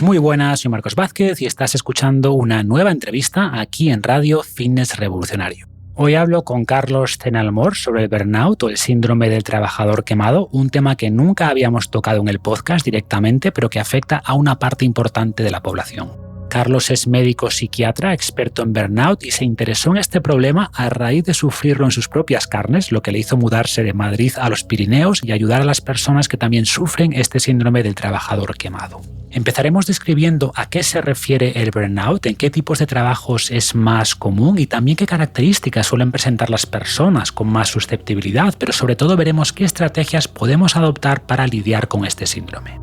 Muy buenas, soy Marcos Vázquez y estás escuchando una nueva entrevista aquí en Radio Fitness Revolucionario. Hoy hablo con Carlos Zenalmor sobre el burnout o el síndrome del trabajador quemado, un tema que nunca habíamos tocado en el podcast directamente, pero que afecta a una parte importante de la población. Carlos es médico psiquiatra, experto en burnout y se interesó en este problema a raíz de sufrirlo en sus propias carnes, lo que le hizo mudarse de Madrid a los Pirineos y ayudar a las personas que también sufren este síndrome del trabajador quemado. Empezaremos describiendo a qué se refiere el burnout, en qué tipos de trabajos es más común y también qué características suelen presentar las personas con más susceptibilidad, pero sobre todo veremos qué estrategias podemos adoptar para lidiar con este síndrome.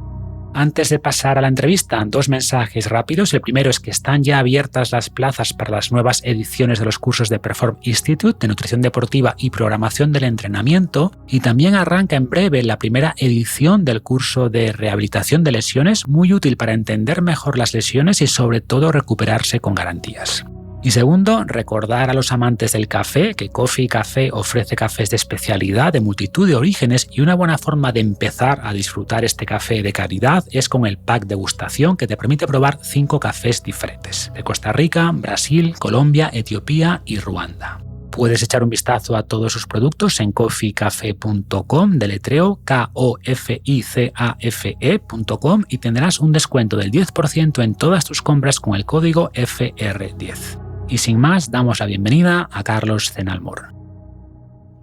Antes de pasar a la entrevista, dos mensajes rápidos. El primero es que están ya abiertas las plazas para las nuevas ediciones de los cursos de Perform Institute de nutrición deportiva y programación del entrenamiento, y también arranca en breve la primera edición del curso de rehabilitación de lesiones, muy útil para entender mejor las lesiones y sobre todo recuperarse con garantías. Y segundo, recordar a los amantes del café que Coffee Café ofrece cafés de especialidad de multitud de orígenes y una buena forma de empezar a disfrutar este café de calidad es con el pack degustación que te permite probar 5 cafés diferentes, de Costa Rica, Brasil, Colombia, Etiopía y Ruanda. Puedes echar un vistazo a todos sus productos en coffeecafe.com, deletreo koficafe.com, y tendrás un descuento del 10% en todas tus compras con el código FR10. Y sin más, damos la bienvenida a Carlos Zenalmor.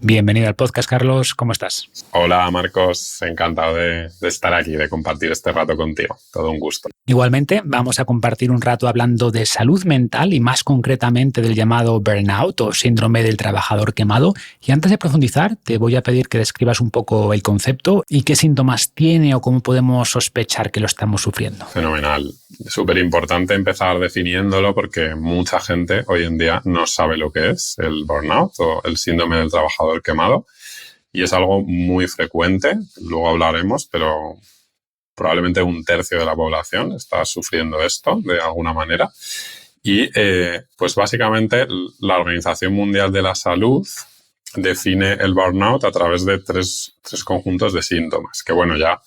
Bienvenido al podcast, Carlos. ¿Cómo estás? Hola, Marcos. Encantado de estar aquí, de compartir este rato contigo. Todo un gusto. Igualmente, vamos a compartir un rato hablando de salud mental y más concretamente del llamado burnout o síndrome del trabajador quemado. Y antes de profundizar, te voy a pedir que describas un poco el concepto y qué síntomas tiene o cómo podemos sospechar que lo estamos sufriendo. Fenomenal. Súper importante empezar definiéndolo porque mucha gente hoy en día no sabe lo que es el burnout o el síndrome del trabajador quemado, y es algo muy frecuente, luego hablaremos, pero probablemente 1/3 de la población está sufriendo esto de alguna manera. Y pues básicamente la Organización Mundial de la Salud define el burnout a través de tres conjuntos de síntomas, que bueno, ya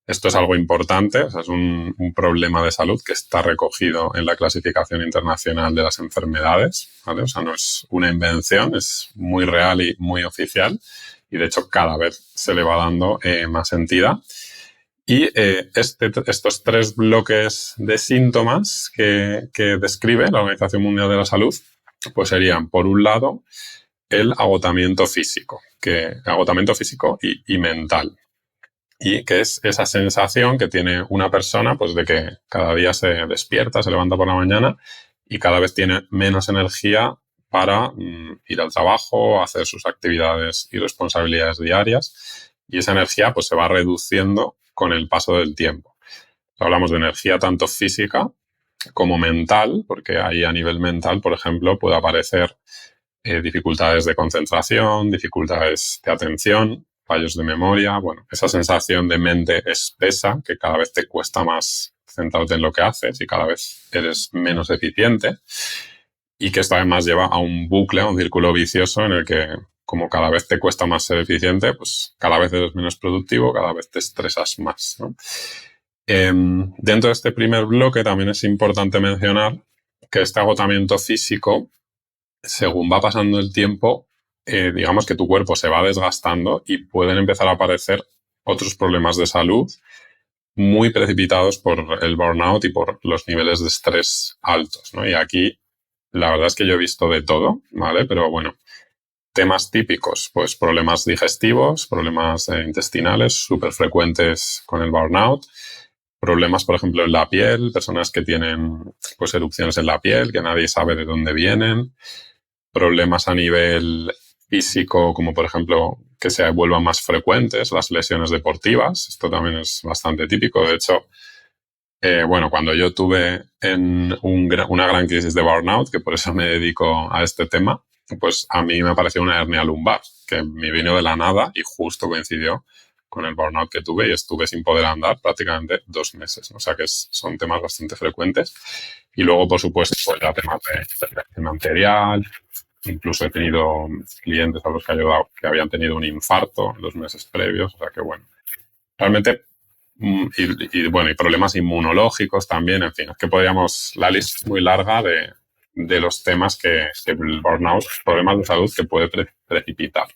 esto es algo importante, o sea, es un problema de salud que está recogido en la Clasificación Internacional de las Enfermedades, ¿vale? O sea, no es una invención, es muy real y muy oficial, y de hecho cada vez se le va dando más entidad. Y estos 3 bloques de síntomas que describe la Organización Mundial de la Salud, pues serían, por un lado, el agotamiento físico y mental. Y que es esa sensación que tiene una persona, pues de que cada día se despierta, se levanta por la mañana y cada vez tiene menos energía para ir al trabajo, hacer sus actividades y responsabilidades diarias. Y esa energía pues se va reduciendo con el paso del tiempo. Hablamos de energía tanto física como mental, porque ahí a nivel mental, por ejemplo, puede aparecer dificultades de concentración, dificultades de atención, fallos de memoria, bueno, esa sensación de mente espesa que cada vez te cuesta más centrarte en lo que haces y cada vez eres menos eficiente, y que esto además lleva a un bucle, a un círculo vicioso en el que como cada vez te cuesta más ser eficiente, pues cada vez eres menos productivo, cada vez te estresas más, ¿no? Dentro de este primer bloque también es importante mencionar que este agotamiento físico, según va pasando el tiempo, digamos que tu cuerpo se va desgastando y pueden empezar a aparecer otros problemas de salud muy precipitados por el burnout y por los niveles de estrés altos, ¿no? Y aquí la verdad es que yo he visto de todo, ¿vale? Pero bueno, temas típicos, pues problemas digestivos, problemas intestinales súper frecuentes con el burnout, problemas, por ejemplo, en la piel, personas que tienen pues erupciones en la piel, que nadie sabe de dónde vienen, problemas a nivel físico, como por ejemplo que se vuelvan más frecuentes las lesiones deportivas. Esto también es bastante típico. De hecho, bueno, cuando yo tuve una gran crisis de burnout, que por eso me dedico a este tema, pues a mí me apareció una hernia lumbar, que me vino de la nada y justo coincidió con el burnout que tuve y estuve sin poder andar prácticamente 2 meses. O sea que son temas bastante frecuentes. Y luego, por supuesto, pues ya temas de hipertensión arterial. Incluso he tenido clientes a los que he ayudado que habían tenido un infarto en los meses previos. O sea que, bueno, realmente y problemas inmunológicos también, en fin, es que la lista es muy larga de los temas que el burnout, problemas de salud que puede precipitar.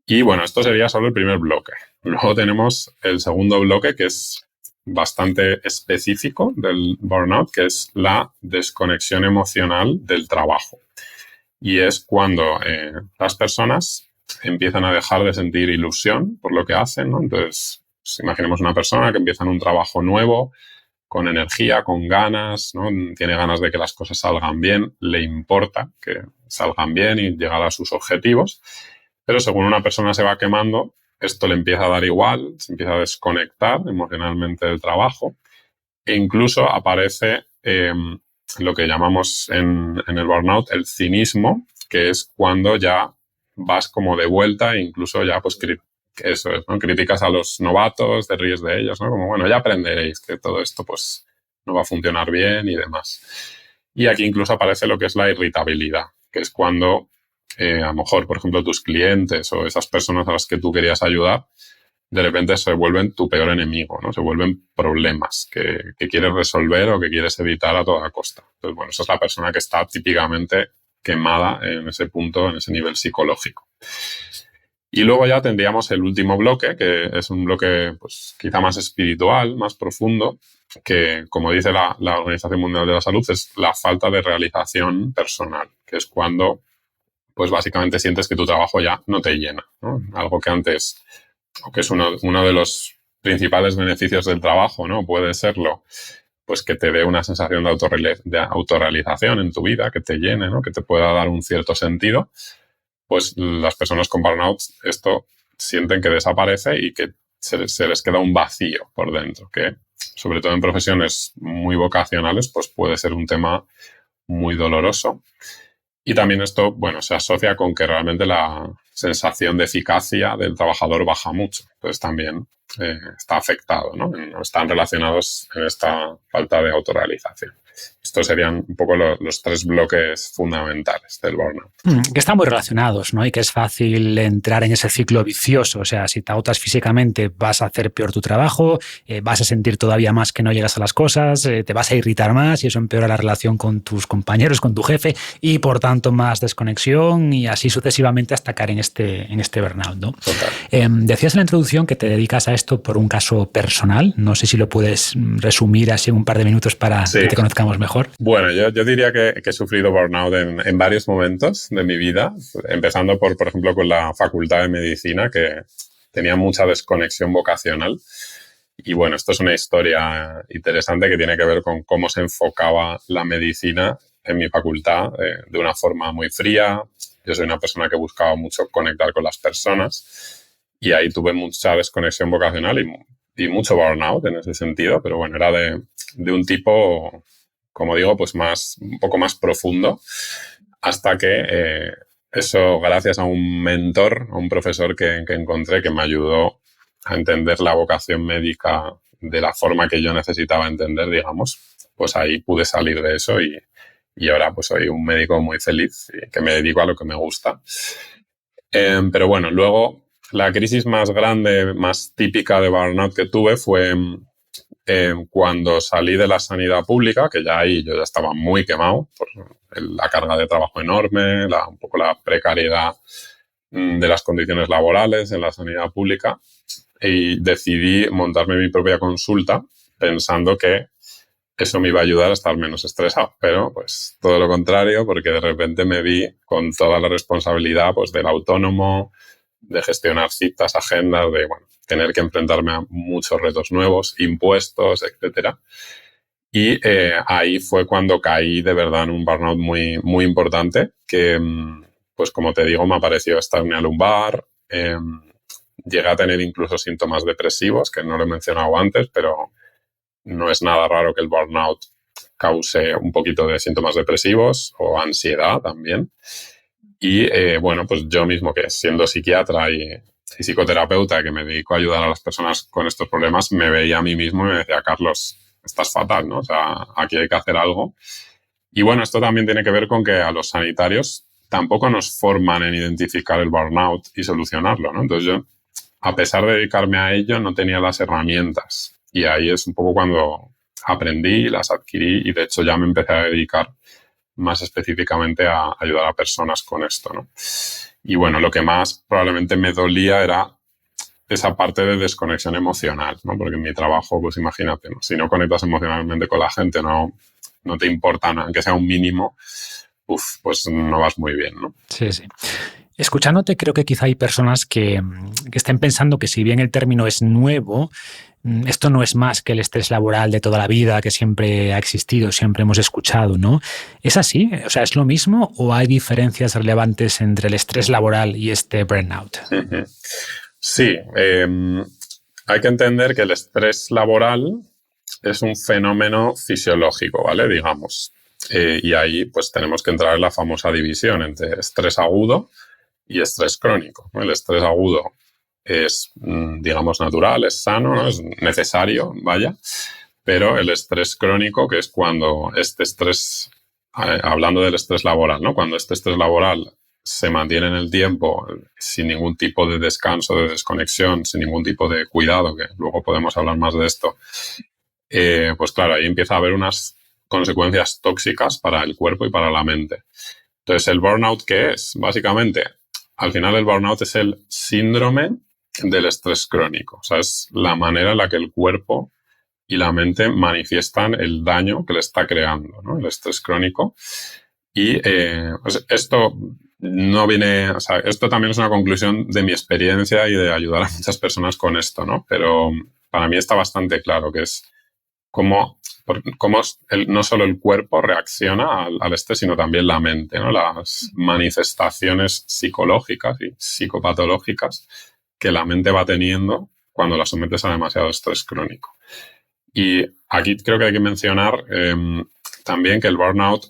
Y bueno, esto sería solo el primer bloque. Luego tenemos el segundo bloque, que es bastante específico del burnout, que es la desconexión emocional del trabajo. Y es cuando las personas empiezan a dejar de sentir ilusión por lo que hacen, ¿no? Entonces, pues, imaginemos una persona que empieza en un trabajo nuevo, con energía, con ganas, ¿no? Tiene ganas de que las cosas salgan bien, le importa que salgan bien y llegar a sus objetivos, pero según una persona se va quemando, esto le empieza a dar igual, se empieza a desconectar emocionalmente del trabajo e incluso aparece lo que llamamos en el burnout el cinismo, que es cuando ya vas como de vuelta e incluso ya pues eso es, ¿no? Criticas a los novatos, te ríes de ellos, ¿no? Como, bueno, ya aprenderéis que todo esto pues no va a funcionar bien y demás. Y aquí incluso aparece lo que es la irritabilidad, que es cuando a lo mejor, por ejemplo, tus clientes o esas personas a las que tú querías ayudar, de repente se vuelven tu peor enemigo, ¿no? Se vuelven problemas que quieres resolver o que quieres evitar a toda costa. Entonces, bueno, esa es la persona que está típicamente quemada en ese punto, en ese nivel psicológico. Y luego ya tendríamos el último bloque, que es un bloque pues quizá más espiritual, más profundo, que, como dice la Organización Mundial de la Salud, es la falta de realización personal, que es cuando pues básicamente sientes que tu trabajo ya no te llena, ¿no? Algo que antes, o que es uno de los principales beneficios del trabajo, ¿no? Puede serlo, pues que te dé una sensación de autorrealización en tu vida, que te llene, ¿no? Que te pueda dar un cierto sentido. Pues las personas con burnout esto sienten que desaparece y que se les queda un vacío por dentro, que sobre todo en profesiones muy vocacionales, pues puede ser un tema muy doloroso. Y también esto, bueno, se asocia con que realmente la sensación de eficacia del trabajador baja mucho. Entonces también está afectado, ¿no? Están relacionados en esta falta de autorrealización. Estos serían un poco los tres bloques fundamentales del burnout. Que están muy relacionados, ¿no? Y que es fácil entrar en ese ciclo vicioso. O sea, si te agotas físicamente, vas a hacer peor tu trabajo, vas a sentir todavía más que no llegas a las cosas, te vas a irritar más y eso empeora la relación con tus compañeros, con tu jefe y, por tanto, más desconexión y así sucesivamente hasta caer en este burnout, ¿no? Decías en la introducción que te dedicas a esto por un caso personal. No sé si lo puedes resumir así en un par de minutos para que te conozcamos mejor. Bueno, yo diría que he sufrido burnout en varios momentos de mi vida, empezando por ejemplo, con la Facultad de Medicina, que tenía mucha desconexión vocacional. Y bueno, esto es una historia interesante que tiene que ver con cómo se enfocaba la medicina en mi facultad de una forma muy fría. Yo soy una persona que buscaba mucho conectar con las personas y ahí tuve mucha desconexión vocacional y mucho burnout en ese sentido, pero bueno, era de un tipo, como digo, pues un poco más profundo, hasta que eso, gracias a un mentor, a un profesor que encontré que me ayudó a entender la vocación médica de la forma que yo necesitaba entender, digamos, pues ahí pude salir de eso y ahora pues soy un médico muy feliz y que me dedico a lo que me gusta. Pero bueno, luego la crisis más grande, más típica de burnout que tuve fue cuando salí de la sanidad pública, que ya ahí yo ya estaba muy quemado por la carga de trabajo enorme, un poco la precariedad de las condiciones laborales en la sanidad pública, y decidí montarme mi propia consulta pensando que eso me iba a ayudar a estar menos estresado, pero pues todo lo contrario, porque de repente me vi con toda la responsabilidad pues del autónomo, de gestionar citas, agendas, de bueno, tener que enfrentarme a muchos retos nuevos, impuestos, etcétera. Y ahí fue cuando caí de verdad en un burnout muy, muy importante, que pues como te digo, me apareció hernia lumbar, llegué a tener incluso síntomas depresivos, que no lo he mencionado antes, pero no es nada raro que el burnout cause un poquito de síntomas depresivos o ansiedad también. Y bueno, pues yo mismo, que siendo psiquiatra y psicoterapeuta, que me dedico a ayudar a las personas con estos problemas, me veía a mí mismo y me decía, Carlos, estás fatal, ¿no? O sea, aquí hay que hacer algo. Y bueno, esto también tiene que ver con que a los sanitarios tampoco nos forman en identificar el burnout y solucionarlo, ¿no? Entonces yo a pesar de dedicarme a ello, no tenía las herramientas. Y ahí es un poco cuando aprendí, las adquirí y de hecho ya me empecé a dedicar más específicamente a ayudar a personas con esto, ¿no? Y bueno, lo que más probablemente me dolía era esa parte de desconexión emocional, ¿no? Porque en mi trabajo, pues imagínate, ¿no? Si no conectas emocionalmente con la gente, no te importa, ¿no? Aunque sea un mínimo, pues no vas muy bien, ¿no? Sí, sí. Escuchándote, creo que quizá hay personas que estén pensando que si bien el término es nuevo, esto no es más que el estrés laboral de toda la vida que siempre ha existido, siempre hemos escuchado, ¿no? ¿Es así? O sea, ¿es lo mismo o hay diferencias relevantes entre el estrés laboral y este burnout? Uh-huh. Sí, hay que entender que el estrés laboral es un fenómeno fisiológico, ¿vale? Digamos. Y ahí pues tenemos que entrar en la famosa división entre estrés agudo y estrés crónico, ¿no? El estrés agudo es, digamos, natural, es sano, ¿no? Es necesario, vaya, pero el estrés crónico, que es cuando este estrés, hablando del estrés laboral, ¿no? Cuando este estrés laboral se mantiene en el tiempo sin ningún tipo de descanso, de desconexión, sin ningún tipo de cuidado, que luego podemos hablar más de esto, pues claro, ahí empieza a haber unas consecuencias tóxicas para el cuerpo y para la mente. Entonces, ¿el burnout qué es? Básicamente, al final el burnout es el síndrome del estrés crónico. O sea, es la manera en la que el cuerpo y la mente manifiestan el daño que le está creando, ¿no? El estrés crónico. Y pues esto no viene, o sea, esto también es una conclusión de mi experiencia y de ayudar a muchas personas con esto, ¿no? Pero para mí está bastante claro que es cómo no solo el cuerpo reacciona al estrés, sino también la mente, ¿no? Las manifestaciones psicológicas y psicopatológicas que la mente va teniendo cuando la sometes a demasiado estrés crónico. Y aquí creo que hay que mencionar también que el burnout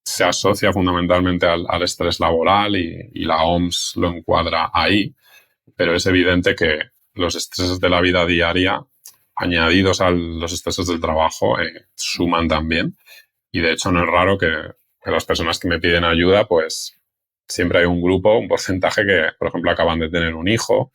se asocia fundamentalmente al estrés laboral y la OMS lo encuadra ahí, pero es evidente que los estreses de la vida diaria añadidos a los estreses del trabajo suman también. Y de hecho no es raro que las personas que me piden ayuda, pues siempre hay un grupo, un porcentaje que, por ejemplo, acaban de tener un hijo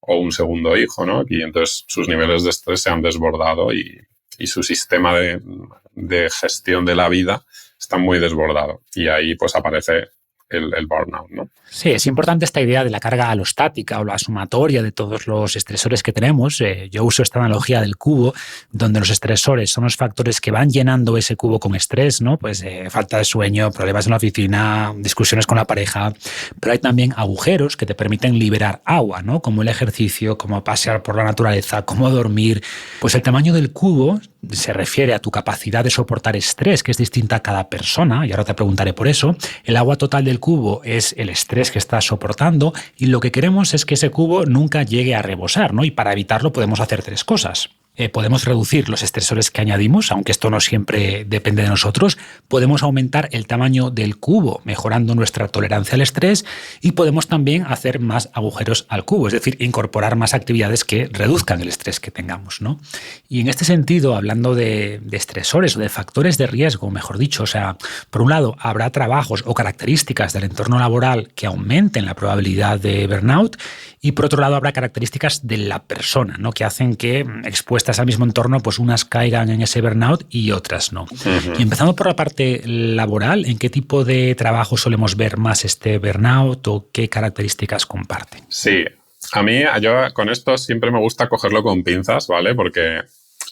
o un segundo hijo, ¿no? Y entonces sus niveles de estrés se han desbordado y su sistema de gestión de la vida está muy desbordado. Y ahí pues aparece el burnout, ¿no? Sí, es importante esta idea de la carga alostática o la sumatoria de todos los estresores que tenemos. Yo uso esta analogía del cubo, donde los estresores son los factores que van llenando ese cubo con estrés, ¿no? Pues falta de sueño, problemas en la oficina, discusiones con la pareja, pero hay también agujeros que te permiten liberar agua, ¿no? Como el ejercicio, como pasear por la naturaleza, como dormir. Pues el tamaño del cubo se refiere a tu capacidad de soportar estrés, que es distinta a cada persona, y ahora te preguntaré por eso. El agua total del cubo es el estrés que estás soportando y lo que queremos es que ese cubo nunca llegue a rebosar, ¿no? Y para evitarlo podemos hacer tres cosas. Podemos reducir los estresores que añadimos, aunque esto no siempre depende de nosotros. Podemos aumentar el tamaño del cubo, mejorando nuestra tolerancia al estrés, y podemos también hacer más agujeros al cubo, es decir, incorporar más actividades que reduzcan el estrés que tengamos, ¿no? Y en este sentido, hablando de estresores o de factores de riesgo, mejor dicho, o sea, por un lado, habrá trabajos o características del entorno laboral que aumenten la probabilidad de burnout, y por otro lado, habrá características de la persona, ¿no? Que hacen que expuestas al mismo entorno, pues unas caigan en ese burnout y otras no. Uh-huh. Y empezando por la parte laboral, ¿en qué tipo de trabajo solemos ver más este burnout o qué características comparten? Sí, a mí yo con esto siempre me gusta cogerlo con pinzas, ¿vale? Porque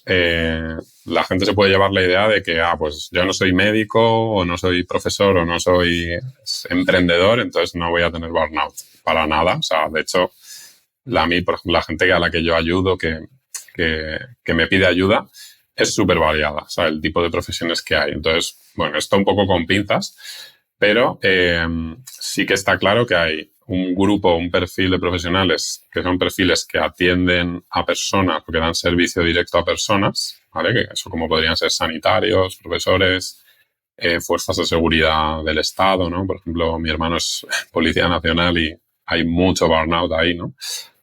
la gente se puede llevar la idea de que, pues yo no soy médico o no soy profesor o no soy emprendedor, entonces no voy a tener burnout. Para nada. O sea, de hecho, por ejemplo, la gente a la que yo ayudo, que me pide ayuda, es súper variada, o sea, el tipo de profesiones que hay. Entonces, bueno, esto un poco con pinzas, pero sí que está claro que hay un grupo, un perfil de profesionales que son perfiles que atienden a personas, porque dan servicio directo a personas, ¿vale? Que eso como podrían ser sanitarios, profesores, fuerzas de seguridad del Estado, ¿no? Por ejemplo, mi hermano es Policía Nacional y hay mucho burnout ahí, ¿no?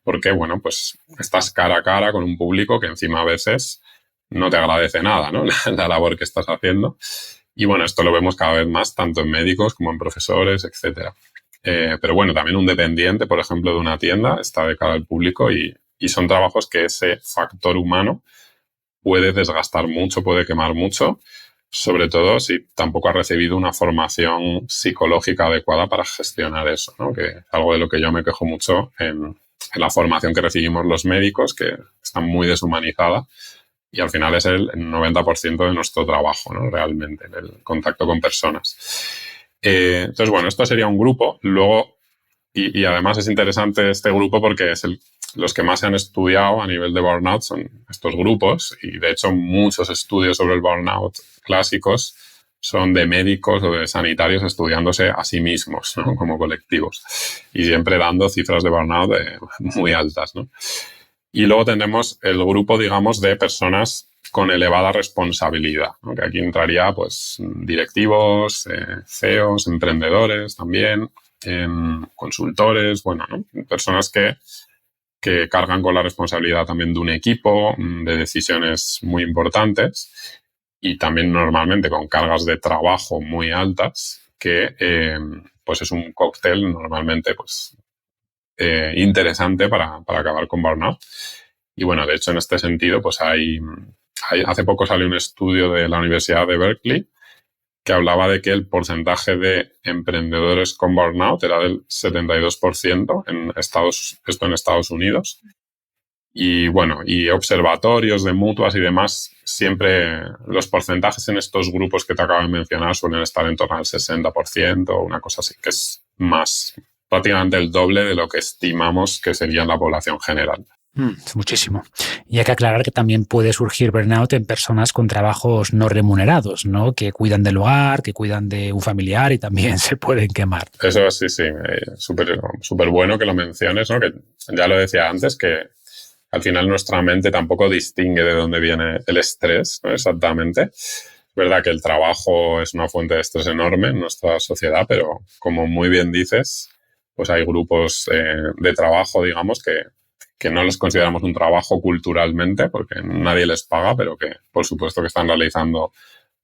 Porque, bueno, pues estás cara a cara con un público que encima a veces no te agradece nada, ¿no? La labor que estás haciendo. Y bueno, esto lo vemos cada vez más tanto en médicos como en profesores, etcétera. Pero bueno, también un dependiente, por ejemplo, de una tienda está de cara al público y son trabajos que ese factor humano puede desgastar mucho, puede quemar mucho, sobre todo si tampoco ha recibido una formación psicológica adecuada para gestionar eso, ¿no? Que es algo de lo que yo me quejo mucho en la formación que recibimos los médicos, que está muy deshumanizada y al final es el 90% de nuestro trabajo, ¿no? Realmente, el contacto con personas. Entonces, bueno, esto sería un grupo. Luego, y además es interesante este grupo porque es los que más se han estudiado a nivel de burnout son estos grupos y de hecho muchos estudios sobre el burnout clásicos son de médicos o de sanitarios estudiándose a sí mismos, ¿no? Como colectivos y siempre dando cifras de burnout muy altas, ¿no? Y luego tenemos el grupo, digamos, de personas con elevada responsabilidad, ¿no? Que aquí entraría pues directivos, CEOs, emprendedores también, consultores, bueno, ¿no? Personas que cargan con la responsabilidad también de un equipo, de decisiones muy importantes y también normalmente con cargas de trabajo muy altas, que pues es un cóctel normalmente pues interesante para acabar con burnout. Y bueno, de hecho en este sentido pues hace poco salió un estudio de la Universidad de Berkeley que hablaba de que el porcentaje de emprendedores con burnout era del 72% en Estados Unidos. Y bueno, y observatorios de mutuas y demás, siempre los porcentajes en estos grupos que te acabo de mencionar suelen estar en torno al 60% o una cosa así, que es más, prácticamente el doble de lo que estimamos que sería en la población general. Es muchísimo. Y hay que aclarar que también puede surgir burnout en personas con trabajos no remunerados, ¿no? Que cuidan del hogar, que cuidan de un familiar y también se pueden quemar. Eso sí, súper bueno que lo menciones, ¿no? Que ya lo decía antes, que al final nuestra mente tampoco distingue de dónde viene el estrés, ¿no? Exactamente. Es verdad que el trabajo es una fuente de estrés enorme en nuestra sociedad, pero como muy bien dices, pues hay grupos de trabajo, digamos, que no los consideramos un trabajo culturalmente porque nadie les paga, pero que por supuesto que están realizando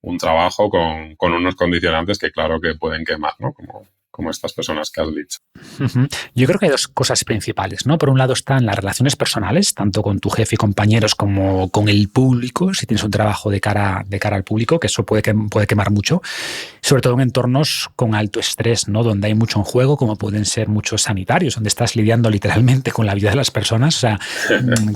un trabajo con unos condicionantes que claro que pueden quemar, ¿no? Como estas personas que has dicho. Yo creo que hay dos cosas principales, ¿no? Por un lado están las relaciones personales, tanto con tu jefe y compañeros como con el público, si tienes un trabajo de cara al público, que eso puede quemar mucho, sobre todo en entornos con alto estrés, ¿no? Donde hay mucho en juego, como pueden ser muchos sanitarios, donde estás lidiando literalmente con la vida de las personas. O sea,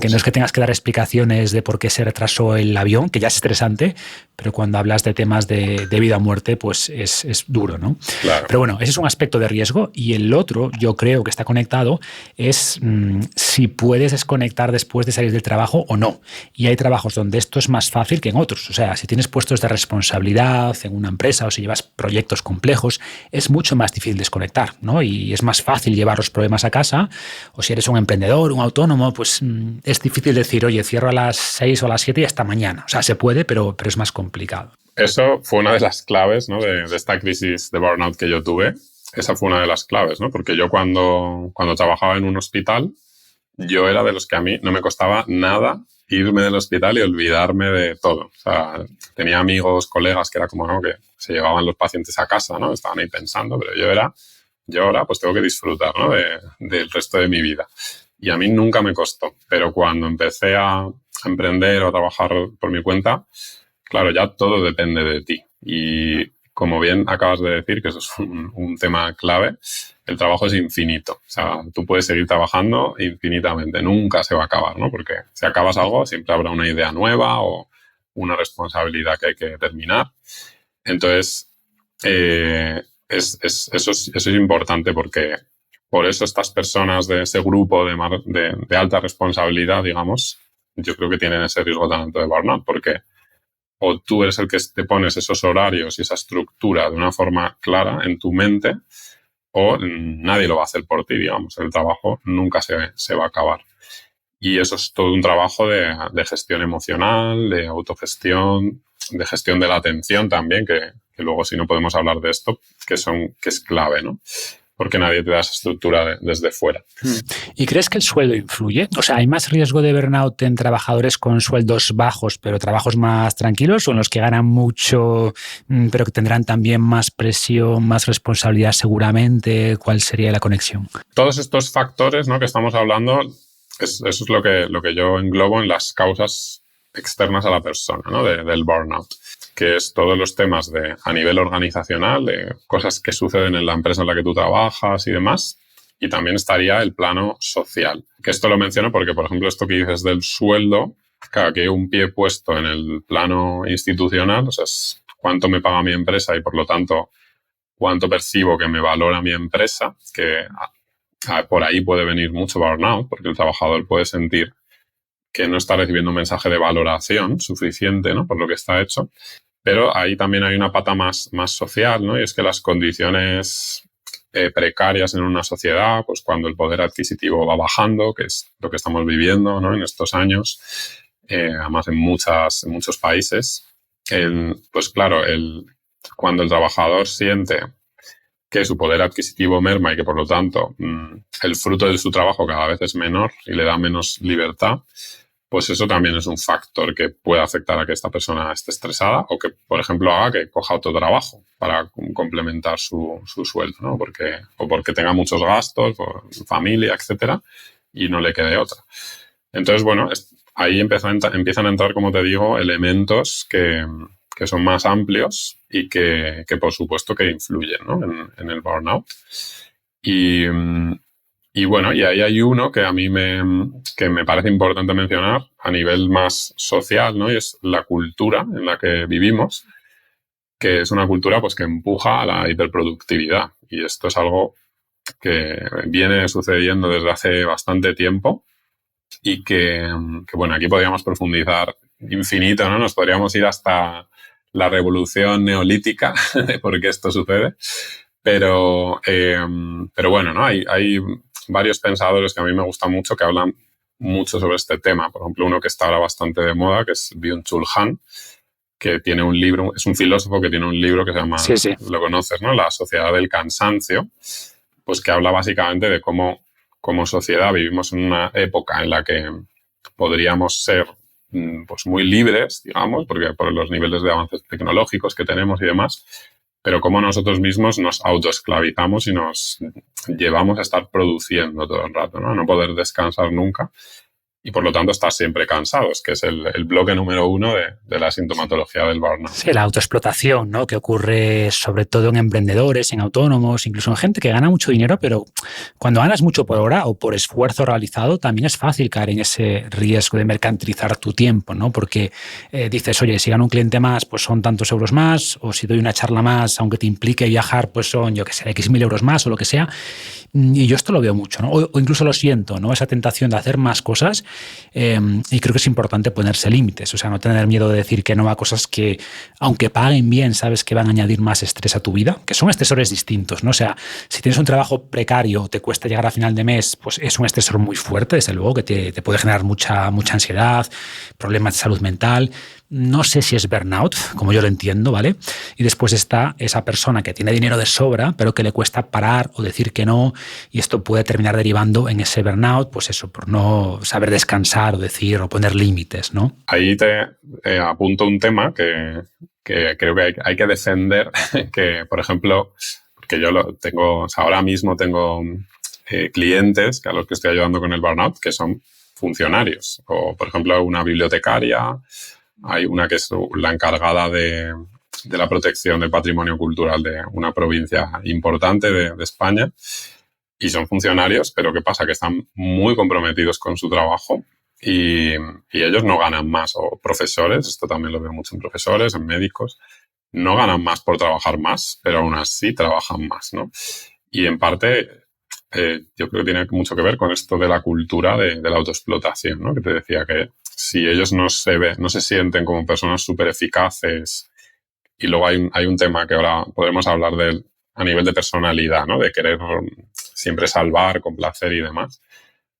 que no es que tengas que dar explicaciones de por qué se retrasó el avión, que ya es estresante, pero cuando hablas de temas de vida o muerte, pues es duro, ¿no? Claro. Pero bueno, ese es un aspecto de riesgo y el otro, yo creo que está conectado, es si puedes desconectar después de salir del trabajo o no. Y hay trabajos donde esto es más fácil que en otros. O sea, si tienes puestos de responsabilidad en una empresa o si llevas proyectos complejos, es mucho más difícil desconectar, ¿no? Y es más fácil llevar los problemas a casa. O si eres un emprendedor, un autónomo, pues es difícil decir, oye, cierro a las 6 o a las 7 y hasta mañana. O sea, se puede, pero es más complicado. Eso fue una de las claves, ¿no? de esta crisis de burnout que yo tuve. Esa fue una de las claves, ¿no? Porque yo cuando trabajaba en un hospital, yo era de los que a mí no me costaba nada irme del hospital y olvidarme de todo. O sea, tenía amigos, colegas que era como, ¿no? Que se llevaban los pacientes a casa, ¿no? Estaban ahí pensando, pero yo ahora pues tengo que disfrutar, ¿no? Del resto de mi vida. Y a mí nunca me costó. Pero cuando empecé a emprender o a trabajar por mi cuenta, claro, ya todo depende de ti. Y como bien acabas de decir, que eso es un tema clave, el trabajo es infinito. O sea, tú puedes seguir trabajando infinitamente, nunca se va a acabar, ¿no? Porque si acabas algo, siempre habrá una idea nueva o una responsabilidad que hay que terminar. Entonces, eso es importante porque por eso estas personas de ese grupo de alta responsabilidad, digamos, yo creo que tienen ese riesgo tan alto de burnout, porque o tú eres el que te pones esos horarios y esa estructura de una forma clara en tu mente, o nadie lo va a hacer por ti, digamos. El trabajo nunca se va a acabar. Y eso es todo un trabajo de gestión emocional, de autogestión, de gestión de la atención también, que luego si no podemos hablar de esto, que es clave, ¿no? porque nadie te da esa estructura desde fuera. ¿Y crees que el sueldo influye? O sea, ¿hay más riesgo de burnout en trabajadores con sueldos bajos, pero trabajos más tranquilos, o en los que ganan mucho, pero que tendrán también más presión, más responsabilidad seguramente? ¿Cuál sería la conexión? Todos estos factores, ¿no?, que estamos hablando, eso es lo que yo englobo en las causas externas a la persona, ¿no?, del burnout, que es todos los temas a nivel organizacional, de cosas que suceden en la empresa en la que tú trabajas y demás. Y también estaría el plano social, que esto lo menciono porque, por ejemplo, esto que dices del sueldo, claro, que hay un pie puesto en el plano institucional, o sea, es cuánto me paga mi empresa y, por lo tanto, cuánto percibo que me valora mi empresa, que por ahí puede venir mucho burnout, porque el trabajador puede sentir que no está recibiendo un mensaje de valoración suficiente, ¿no?, por lo que está hecho. Pero ahí también hay una pata más social, ¿no? Y es que las condiciones precarias en una sociedad, pues cuando el poder adquisitivo va bajando, que es lo que estamos viviendo, ¿no?, en estos años, además en muchos países, pues claro, cuando el trabajador siente que su poder adquisitivo merma y que, por lo tanto, el fruto de su trabajo cada vez es menor y le da menos libertad, pues eso también es un factor que puede afectar a que esta persona esté estresada o que, por ejemplo, haga que coja otro trabajo para complementar su sueldo, ¿no? Porque tenga muchos gastos, por familia, etcétera, y no le quede otra. Entonces, bueno, ahí empiezan a entrar, como te digo, elementos que son más amplios y que por supuesto, que influyen, ¿no?, en el burnout. Y bueno, y ahí hay uno que a mí que me parece importante mencionar a nivel más social, ¿no?, y es la cultura en la que vivimos, que es una cultura, pues, que empuja a la hiperproductividad. Y esto es algo que viene sucediendo desde hace bastante tiempo y que bueno, aquí podríamos profundizar infinito, ¿no? Nos podríamos ir hasta la revolución neolítica de por qué esto sucede. Pero bueno, ¿no? Hay varios pensadores que a mí me gustan mucho que hablan mucho sobre este tema. Por ejemplo, uno que está ahora bastante de moda, que es Byung-Chul Han, que tiene un libro, es un filósofo que tiene un libro que se llama, sí. Lo conoces, ¿no?, La sociedad del cansancio, pues que habla básicamente de cómo como sociedad vivimos en una época en la que podríamos ser, pues, muy libres, digamos, porque por los niveles de avances tecnológicos que tenemos y demás, pero cómo nosotros mismos nos autoesclavizamos y nos llevamos a estar produciendo todo el rato, ¿no? A no poder descansar nunca y, por lo tanto, estar siempre cansados, que es el bloque número 1 de la sintomatología del burnout. Sí, la autoexplotación, ¿no?, que ocurre sobre todo en emprendedores, en autónomos, incluso en gente que gana mucho dinero, pero cuando ganas mucho por hora o por esfuerzo realizado, también es fácil caer en ese riesgo de mercantilizar tu tiempo, ¿no? Porque dices, oye, si gano un cliente más, pues son tantos euros más, o si doy una charla más, aunque te implique viajar, pues son, yo qué sé, X mil euros más o lo que sea. Y yo esto lo veo mucho, ¿no? O incluso lo siento, ¿no?, esa tentación de hacer más cosas, y creo que es importante ponerse límites, o sea, no tener miedo de decir que no a cosas que, aunque paguen bien, sabes que van a añadir más estrés a tu vida, que son estresores distintos, ¿no? O sea, si tienes un trabajo precario, te cuesta llegar a final de mes, pues es un estresor muy fuerte, desde luego, que te puede generar mucha ansiedad, problemas de salud mental. No sé si es burnout, como yo lo entiendo, ¿vale? Y después está esa persona que tiene dinero de sobra, pero que le cuesta parar o decir que no, y esto puede terminar derivando en ese burnout, pues eso, por no saber descansar o decir o poner límites, ¿no? Ahí te apunto un tema que creo que hay que defender, que, por ejemplo, porque yo tengo, o sea, ahora mismo tengo clientes a los que estoy ayudando con el burnout que son funcionarios, o, por ejemplo, una bibliotecaria. Hay una que es la encargada de la protección del patrimonio cultural de una provincia importante de España, y son funcionarios, pero ¿qué pasa? Que están muy comprometidos con su trabajo y ellos no ganan más, o profesores, esto también lo veo mucho en profesores, en médicos, no ganan más por trabajar más, pero aún así trabajan más, ¿no? Y en parte yo creo que tiene mucho que ver con esto de la cultura de la autoexplotación, ¿no? Que te decía que si ellos no se sienten como personas súper eficaces, y luego hay un tema que ahora podremos hablar de él a nivel de personalidad, ¿no? De querer siempre salvar, complacer y demás,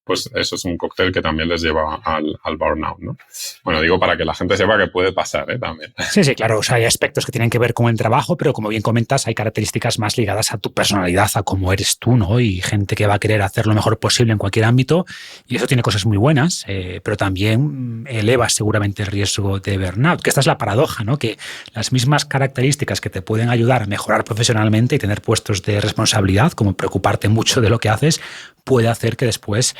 pues eso es un cóctel que también les lleva al burnout, ¿no? Bueno, digo para que la gente sepa que puede pasar, también. Sí, claro. O sea, hay aspectos que tienen que ver con el trabajo, pero como bien comentas, hay características más ligadas a tu personalidad, a cómo eres tú, ¿no? Y gente que va a querer hacer lo mejor posible en cualquier ámbito. Y eso tiene cosas muy buenas, pero también eleva seguramente el riesgo de burnout, que esta es la paradoja, ¿no? Que las mismas características que te pueden ayudar a mejorar profesionalmente y tener puestos de responsabilidad, como preocuparte mucho de lo que haces, puede hacer que después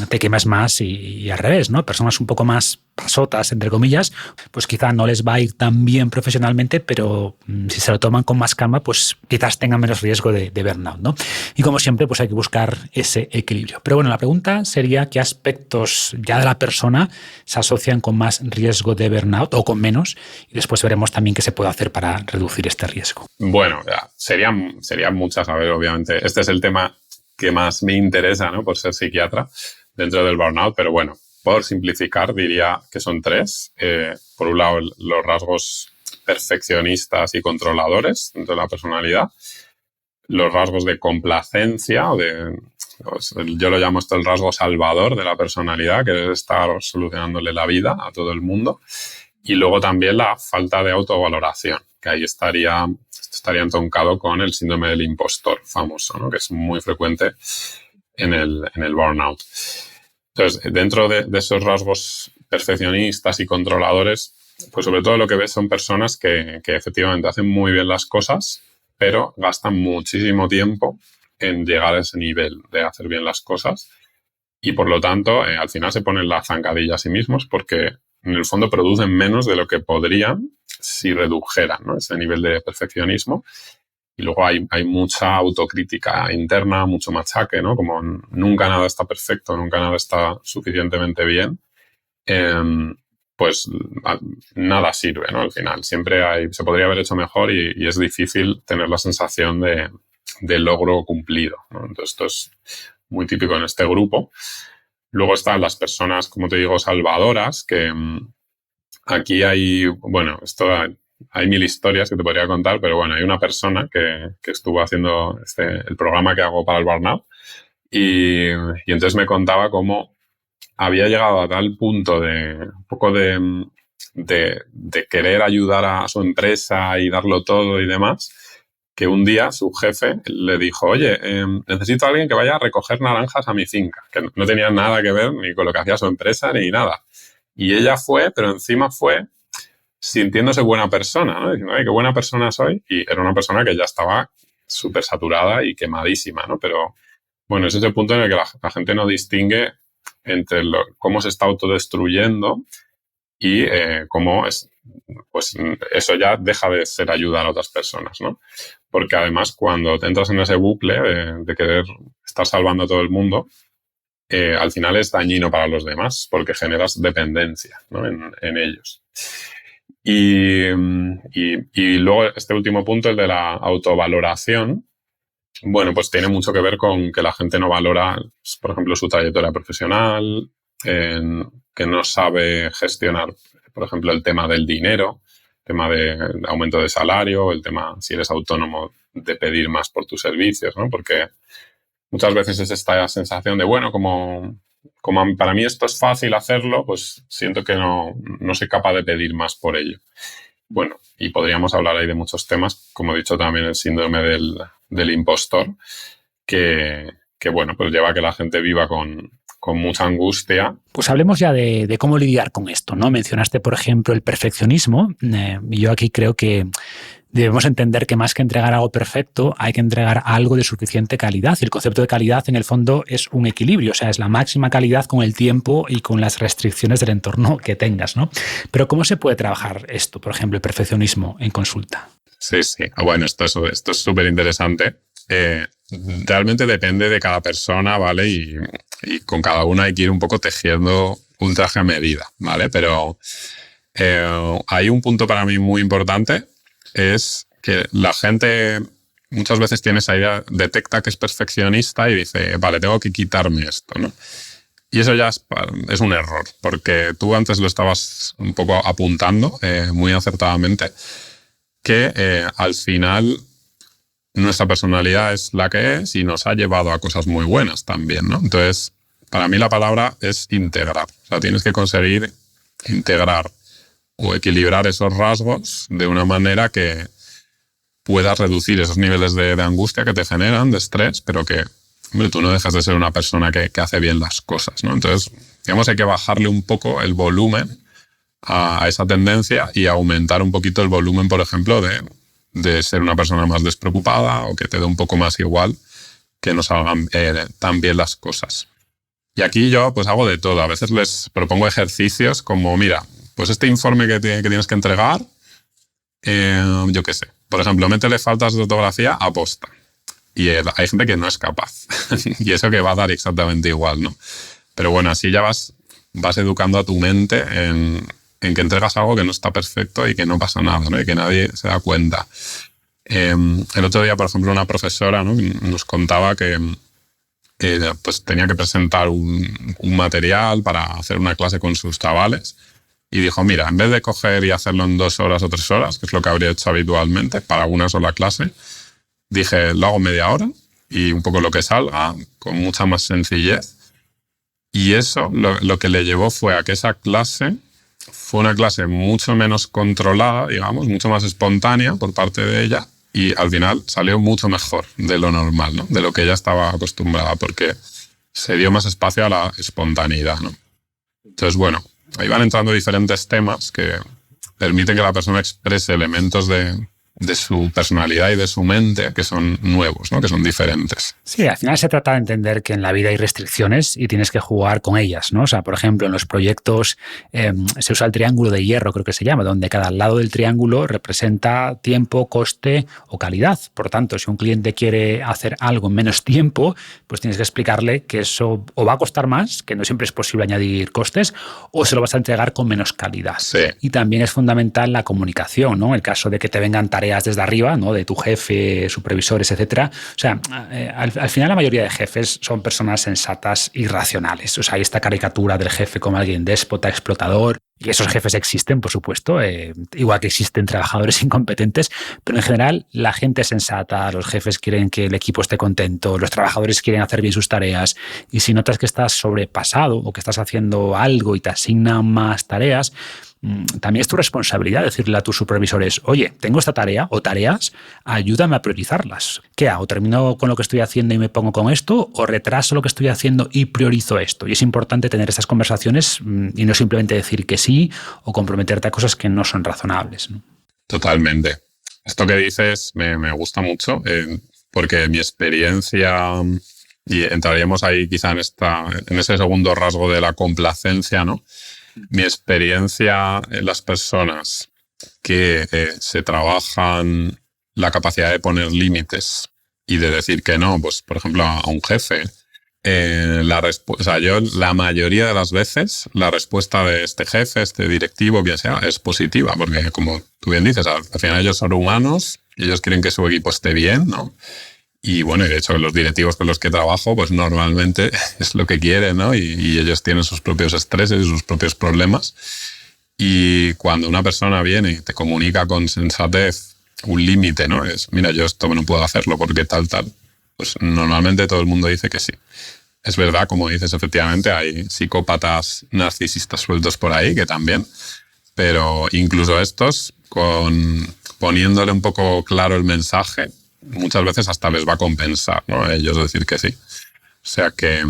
te quemes más y al revés, ¿no? Personas un poco más pasotas, entre comillas, pues quizá no les va a ir tan bien profesionalmente, pero si se lo toman con más calma, pues quizás tengan menos riesgo de burnout, ¿no? Y como siempre, pues hay que buscar ese equilibrio. Pero bueno, la pregunta sería qué aspectos ya de la persona se asocian con más riesgo de burnout o con menos, y después veremos también qué se puede hacer para reducir este riesgo. Bueno, serían muchas, a ver, obviamente. Este es el tema que más me interesa, ¿no? Por ser psiquiatra dentro del burnout, pero bueno, por simplificar diría que son 3. Por un lado, los rasgos perfeccionistas y controladores dentro de la personalidad, los rasgos de complacencia yo lo llamo esto el rasgo salvador de la personalidad, que es estar solucionándole la vida a todo el mundo, y luego también la falta de autovaloración, que ahí estaría entroncado con el síndrome del impostor famoso, ¿no? Que es muy frecuente en el burnout. Entonces, dentro de esos rasgos perfeccionistas y controladores, pues sobre todo lo que ves son personas que efectivamente hacen muy bien las cosas, pero gastan muchísimo tiempo en llegar a ese nivel de hacer bien las cosas y, por lo tanto, al final se ponen la zancadilla a sí mismos porque, en el fondo, producen menos de lo que podrían si redujeran, ¿no? Ese nivel de perfeccionismo. Y luego hay mucha autocrítica interna, mucho machaque, ¿no? Como nunca nada está perfecto, nunca nada está suficientemente bien. Pues nada sirve, ¿no? Al final siempre se podría haber hecho mejor y es difícil tener la sensación de logro cumplido, ¿no? Entonces esto es muy típico en este grupo. Luego están las personas, como te digo, salvadoras, que aquí hay, bueno, hay 1000 historias que te podría contar, pero bueno, hay una persona que estuvo haciendo el programa que hago para el burnout y entonces me contaba cómo había llegado a tal punto de un poco de querer ayudar a su empresa y darlo todo y demás, que un día su jefe le dijo, oye, necesito a alguien que vaya a recoger naranjas a mi finca, que no tenía nada que ver ni con lo que hacía su empresa ni nada. Y ella fue, pero encima fue sintiéndose buena persona, ¿no? Diciendo, ay, qué buena persona soy. Y era una persona que ya estaba súper saturada y quemadísima, ¿no? Pero bueno, ese es el punto en el que la gente no distingue entre cómo se está autodestruyendo y cómo pues eso ya deja de ser ayudar a otras personas, ¿no? Porque además cuando te entras en ese bucle de querer estar salvando a todo el mundo, al final es dañino para los demás porque generas dependencia, ¿no? en ellos. Y luego este último punto, el de la autovaloración, bueno, pues tiene mucho que ver con que la gente no valora, pues, por ejemplo, su trayectoria profesional, que no sabe gestionar, por ejemplo, el tema del dinero, el tema de aumento de salario, el tema, si eres autónomo, de pedir más por tus servicios, ¿no? Porque muchas veces es esta sensación de, bueno, como para mí esto es fácil hacerlo, pues siento que no soy capaz de pedir más por ello. Bueno, y podríamos hablar ahí de muchos temas, como he dicho también el síndrome del impostor, que bueno, pues lleva a que la gente viva con mucha angustia. Pues hablemos ya de cómo lidiar con esto, ¿no? Mencionaste, por ejemplo, el perfeccionismo, y yo aquí creo que debemos entender que más que entregar algo perfecto, hay que entregar algo de suficiente calidad. Y el concepto de calidad, en el fondo, es un equilibrio. O sea, es la máxima calidad con el tiempo y con las restricciones del entorno que tengas, ¿no? Pero ¿cómo se puede trabajar esto, por ejemplo, el perfeccionismo en consulta? Sí. Bueno, esto es súper interesante. Realmente depende de cada persona, ¿vale? Y con cada una hay que ir un poco tejiendo un traje a medida, ¿vale? Pero hay un punto para mí muy importante, es que la gente muchas veces tiene esa idea, detecta que es perfeccionista y dice, vale, tengo que quitarme esto, ¿no? Y eso ya es un error, porque tú antes lo estabas un poco apuntando muy acertadamente, que al final nuestra personalidad es la que es y nos ha llevado a cosas muy buenas también, ¿no? Entonces, para mí la palabra es integrar. O sea, tienes que conseguir integrar o equilibrar esos rasgos de una manera que puedas reducir esos niveles de angustia que te generan, de estrés, pero que, hombre, tú no dejas de ser una persona que hace bien las cosas, ¿no? Entonces, digamos, hay que bajarle un poco el volumen a esa tendencia y aumentar un poquito el volumen, por ejemplo, de ser una persona más despreocupada o que te dé un poco más igual que no salgan tan bien las cosas. Y aquí yo pues hago de todo. A veces les propongo ejercicios como, mira, pues este informe que tienes que entregar, yo qué sé. Por ejemplo, métele faltas de ortografía a posta. Y hay gente que no es capaz. Y eso que va a dar exactamente igual, ¿no? Pero bueno, así ya vas educando a tu mente en que entregas algo que no está perfecto y que no pasa nada, ¿no? Y que nadie se da cuenta. El otro día, por ejemplo, una profesora, ¿no?, nos contaba que pues tenía que presentar un material para hacer una clase con sus chavales y dijo, mira, en vez de coger y hacerlo en 2 horas o 3 horas, que es lo que habría hecho habitualmente para una sola clase, dije, lo hago media hora y un poco lo que salga, con mucha más sencillez. Y eso lo que le llevó fue a que esa clase fue una clase mucho menos controlada, digamos, mucho más espontánea por parte de ella, y al final salió mucho mejor de lo normal, ¿no? De lo que ella estaba acostumbrada, porque se dio más espacio a la espontaneidad, ¿no? Entonces, bueno, ahí van entrando diferentes temas que permiten que la persona exprese elementos de su personalidad y de su mente que son nuevos, ¿no? Que son diferentes. Sí, al final se trata de entender que en la vida hay restricciones y tienes que jugar con ellas, ¿no? O sea, por ejemplo, en los proyectos se usa el triángulo de hierro, creo que se llama, donde cada lado del triángulo representa tiempo, coste o calidad. Por tanto, si un cliente quiere hacer algo en menos tiempo, pues tienes que explicarle que eso o va a costar más, que no siempre es posible añadir costes, o se lo vas a entregar con menos calidad. Sí. Y también es fundamental la comunicación, ¿no? El caso de que te vengan tareas desde arriba, ¿no?, de tu jefe, supervisores, etcétera. O sea, al final la mayoría de jefes son personas sensatas y racionales. O sea, hay esta caricatura del jefe como alguien déspota, explotador, y esos jefes existen, por supuesto, igual que existen trabajadores incompetentes, pero en general la gente es sensata, los jefes quieren que el equipo esté contento, los trabajadores quieren hacer bien sus tareas, y si notas que estás sobrepasado o que estás haciendo algo y te asignan más tareas, también es tu responsabilidad decirle a tus supervisores, oye, tengo esta tarea o tareas, ayúdame a priorizarlas. ¿Qué hago? ¿Termino con lo que estoy haciendo y me pongo con esto? ¿O retraso lo que estoy haciendo y priorizo esto? Y es importante tener estas conversaciones y no simplemente decir que sí o comprometerte a cosas que no son razonables, ¿no? Totalmente. Esto que dices me gusta mucho porque mi experiencia, y entraríamos ahí quizá en ese segundo rasgo de la complacencia, ¿no? Mi experiencia en las personas que se trabajan la capacidad de poner límites y de decir que no, pues por ejemplo a un jefe, yo la mayoría de las veces la respuesta de este jefe, este directivo, quien sea, es positiva, porque como tú bien dices, al final ellos son humanos, ellos quieren que su equipo esté bien, ¿no? Y bueno, de hecho los directivos con los que trabajo pues normalmente es lo que quieren, ¿no? Y ellos tienen sus propios estreses y sus propios problemas. Y cuando una persona viene y te comunica con sensatez un límite, ¿no? Es, mira, yo esto no puedo hacerlo porque tal, pues normalmente todo el mundo dice que sí. Es verdad, como dices, efectivamente hay psicópatas narcisistas sueltos por ahí que también, pero incluso estos, poniéndole un poco claro el mensaje, muchas veces hasta les va a compensar, ¿no?, a ellos decir que sí. O sea que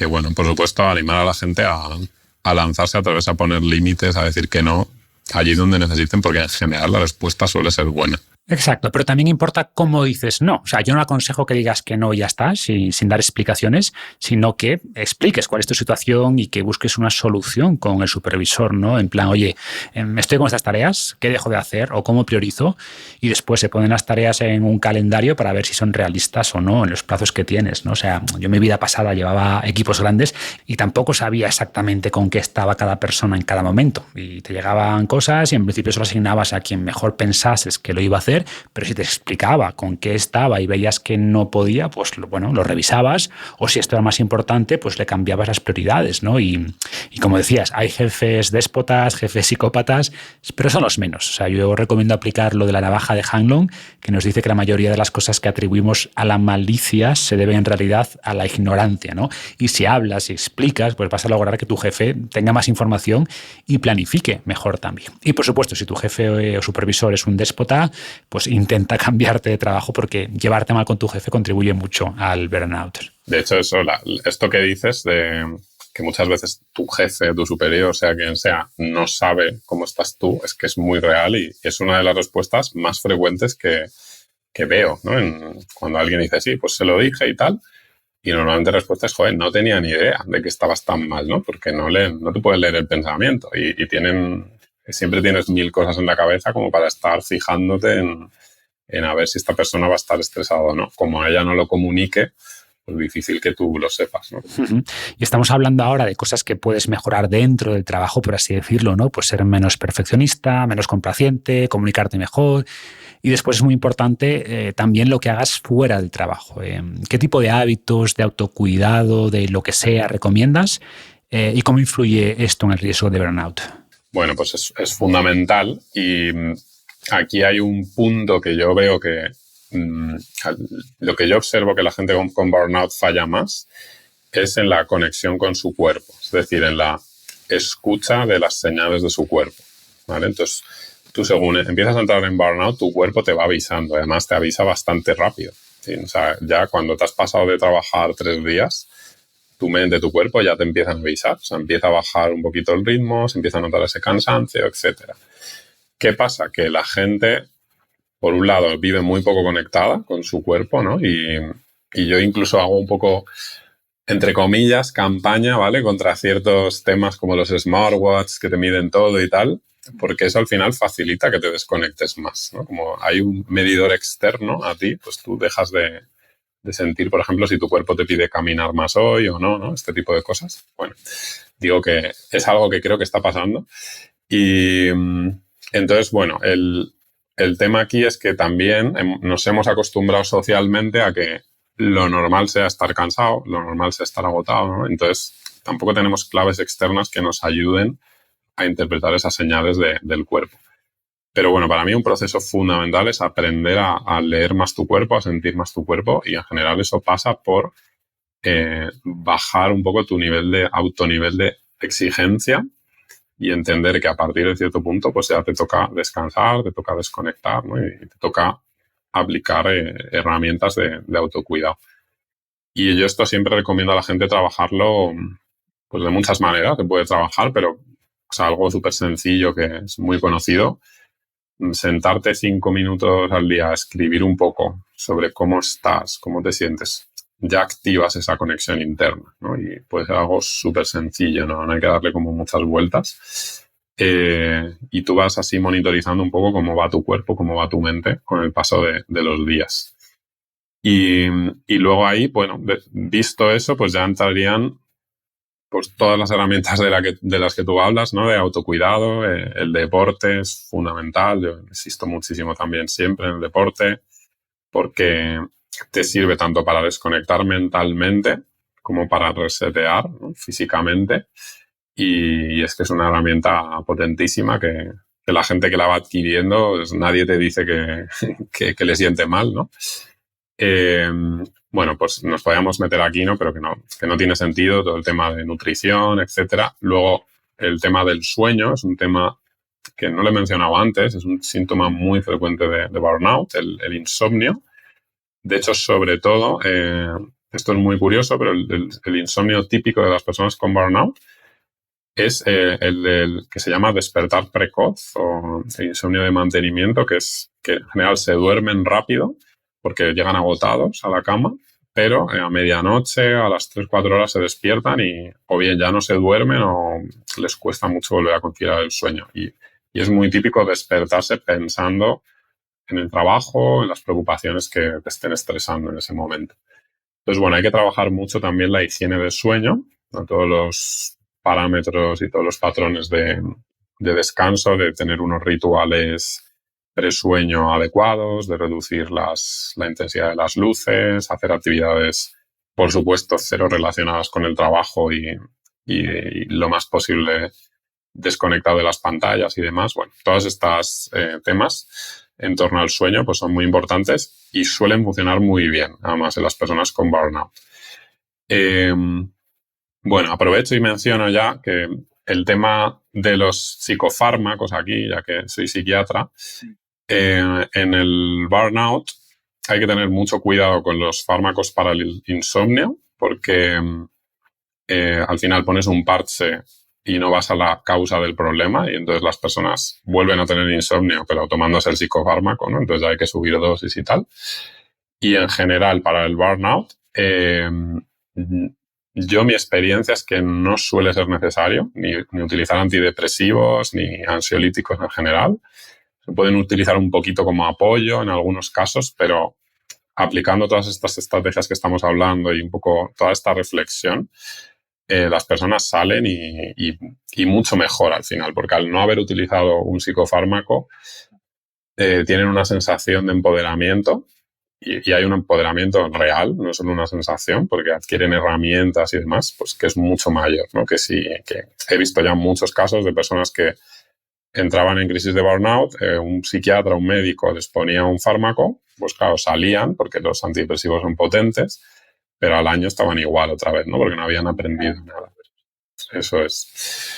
bueno, por supuesto, animar a la gente a lanzarse a través a poner límites, a decir que no allí donde necesiten, porque en general la respuesta suele ser buena. Exacto, pero también importa cómo dices no. O sea, yo no aconsejo que digas que no y ya está, sin dar explicaciones, sino que expliques cuál es tu situación y que busques una solución con el supervisor, ¿no? En plan, oye, estoy con estas tareas, ¿qué dejo de hacer o cómo priorizo? Y después se ponen las tareas en un calendario para ver si son realistas o no en los plazos que tienes, ¿no? O sea, yo en mi vida pasada llevaba equipos grandes y tampoco sabía exactamente con qué estaba cada persona en cada momento. Y te llegaban cosas y en principio solo asignabas a quien mejor pensases que lo iba a hacer, entender, pero si te explicaba con qué estaba y veías que no podía, pues bueno, lo revisabas, o si esto era más importante, pues le cambiabas las prioridades, ¿no? Y como decías, hay jefes déspotas, jefes psicópatas, pero son los menos. O sea, yo recomiendo aplicar lo de la navaja de Hanlon, que nos dice que la mayoría de las cosas que atribuimos a la malicia se deben en realidad a la ignorancia, ¿no? Y si hablas y explicas, pues vas a lograr que tu jefe tenga más información y planifique mejor también. Y por supuesto, si tu jefe o supervisor es un déspota, pues intenta cambiarte de trabajo, porque llevarte mal con tu jefe contribuye mucho al burnout. De hecho, esto que dices de que muchas veces tu jefe, tu superior, sea quien sea, no sabe cómo estás tú, es que es muy real y es una de las respuestas más frecuentes que veo, ¿no? Cuando alguien dice, sí, pues se lo dije y tal, y normalmente la respuesta es, joder, no tenía ni idea de que estabas tan mal, ¿no? Porque no te pueden leer el pensamiento y siempre tienes 1000 cosas en la cabeza como para estar fijándote en a ver si esta persona va a estar estresada o no. Como ella no lo comunique, pues difícil que tú lo sepas, ¿no? Y estamos hablando ahora de cosas que puedes mejorar dentro del trabajo, por así decirlo, ¿no? Pues ser menos perfeccionista, menos complaciente, comunicarte mejor. Y después es muy importante también lo que hagas fuera del trabajo. ¿Qué tipo de hábitos, de autocuidado, de lo que sea recomiendas? ¿Y cómo influye esto en el riesgo de burnout? Bueno, pues es fundamental, y aquí hay un punto que yo veo que lo que yo observo que la gente con burnout falla más es en la conexión con su cuerpo, es decir, en la escucha de las señales de su cuerpo, ¿vale? Entonces, tú según empiezas a entrar en burnout, tu cuerpo te va avisando, además te avisa bastante rápido, ¿sí? O sea, ya cuando te has pasado de trabajar 3 días, tu mente, tu cuerpo ya te empiezan a avisar, o sea, empieza a bajar un poquito el ritmo, se empieza a notar ese cansancio, etcétera. ¿Qué pasa? Que la gente, por un lado, vive muy poco conectada con su cuerpo, ¿no? Y yo incluso hago un poco, entre comillas, campaña, ¿vale? Contra ciertos temas como los smartwatches que te miden todo y tal, porque eso al final facilita que te desconectes más, ¿no? Como hay un medidor externo a ti, pues tú dejas de sentir, por ejemplo, si tu cuerpo te pide caminar más hoy o no, ¿no? Este tipo de cosas. Bueno, digo que es algo que creo que está pasando. Y entonces, bueno, el tema aquí es que también nos hemos acostumbrado socialmente a que lo normal sea estar cansado, lo normal sea estar agotado, ¿no? Entonces, tampoco tenemos claves externas que nos ayuden a interpretar esas señales del cuerpo. Pero bueno, para mí un proceso fundamental es aprender a leer más tu cuerpo, a sentir más tu cuerpo, y en general eso pasa por bajar un poco tu autonivel de exigencia y entender que a partir de cierto punto pues ya te toca descansar, te toca desconectar, ¿no? Y te toca aplicar herramientas de autocuidado. Y yo esto siempre recomiendo a la gente trabajarlo pues de muchas maneras. Se puede trabajar, pero o sea, algo súper sencillo que es muy conocido. Sentarte 5 minutos al día a escribir un poco sobre cómo estás, cómo te sientes, ya activas esa conexión interna, ¿no? Y puede ser algo súper sencillo, ¿no? No hay que darle como muchas vueltas. Y tú vas así monitorizando un poco cómo va tu cuerpo, cómo va tu mente con el paso de los días. Y luego ahí, bueno, visto eso, pues ya entrarían pues todas las herramientas de las que tú hablas, ¿no? De autocuidado, el deporte es fundamental. Yo insisto muchísimo también siempre en el deporte porque te sirve tanto para desconectar mentalmente como para resetear, ¿no? Físicamente. Y es que es una herramienta potentísima que la gente que la va adquiriendo, pues nadie te dice que le siente mal, ¿no? Bueno, pues nos podíamos meter aquí, ¿no? Pero que no tiene sentido todo el tema de nutrición, etcétera. Luego, el tema del sueño es un tema que no le he mencionado antes, es un síntoma muy frecuente de burnout, el insomnio. De hecho, sobre todo, esto es muy curioso, pero el insomnio típico de las personas con burnout es el que se llama despertar precoz o el insomnio de mantenimiento, que es que en general se duermen rápido porque llegan agotados a la cama, pero a medianoche, a las 3-4 horas se despiertan y o bien ya no se duermen o les cuesta mucho volver a conciliar el sueño. Y es muy típico despertarse pensando en el trabajo, en las preocupaciones que te estén estresando en ese momento. Entonces, bueno, hay que trabajar mucho también la higiene del sueño, ¿no? Todos los parámetros y todos los patrones de descanso, de tener unos rituales presueño adecuados, de reducir la intensidad de las luces, hacer actividades, por supuesto, cero relacionadas con el trabajo y lo más posible desconectado de las pantallas y demás. Bueno, todos estos temas en torno al sueño pues son muy importantes y suelen funcionar muy bien, además, en las personas con burnout. Bueno, aprovecho y menciono ya que el tema de los psicofármacos aquí, ya que soy psiquiatra, en el burnout hay que tener mucho cuidado con los fármacos para el insomnio, porque al final pones un parche y no vas a la causa del problema y entonces las personas vuelven a tener insomnio, pero tomándose el psicofármaco, ¿no? Entonces ya hay que subir dosis y tal. Y en general, para el burnout, mi experiencia es que no suele ser necesario ni utilizar antidepresivos ni ansiolíticos en general. Se pueden utilizar un poquito como apoyo en algunos casos, pero aplicando todas estas estrategias que estamos hablando y un poco toda esta reflexión, las personas salen y mucho mejor al final, porque al no haber utilizado un psicofármaco, tienen una sensación de empoderamiento y hay un empoderamiento real, no solo una sensación, porque adquieren herramientas y demás, pues que es mucho mayor, ¿no? Que he visto ya muchos casos de personas que entraban en crisis de burnout, un psiquiatra, un médico les ponía un fármaco, pues claro, salían porque los antidepresivos son potentes, pero al año estaban igual otra vez, ¿no? Porque no habían aprendido nada. Eso es.